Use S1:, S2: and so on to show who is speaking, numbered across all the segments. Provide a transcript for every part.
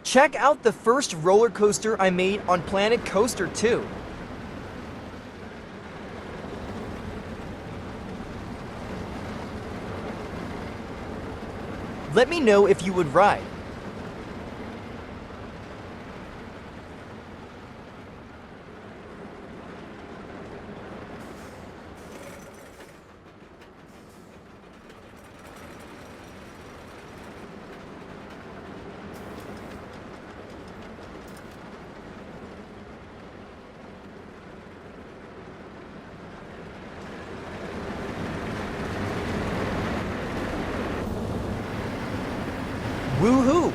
S1: Check out the first roller coaster I made on Planet Coaster 2. Let me know if you would ride. Woohoo!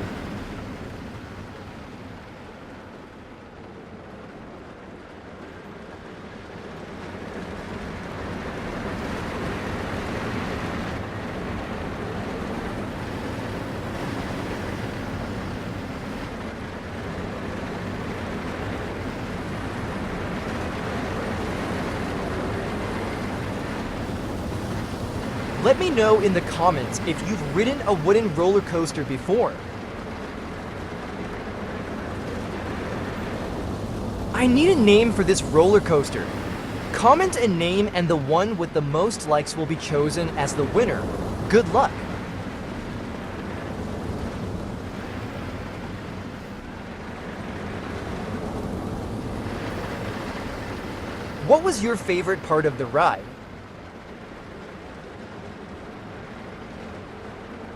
S1: Let me know in the comments if you've ridden a wooden roller coaster before. I need a name for this roller coaster. Comment a name and the one with the most likes will be chosen as the winner. Good luck! What was your favorite part of the ride?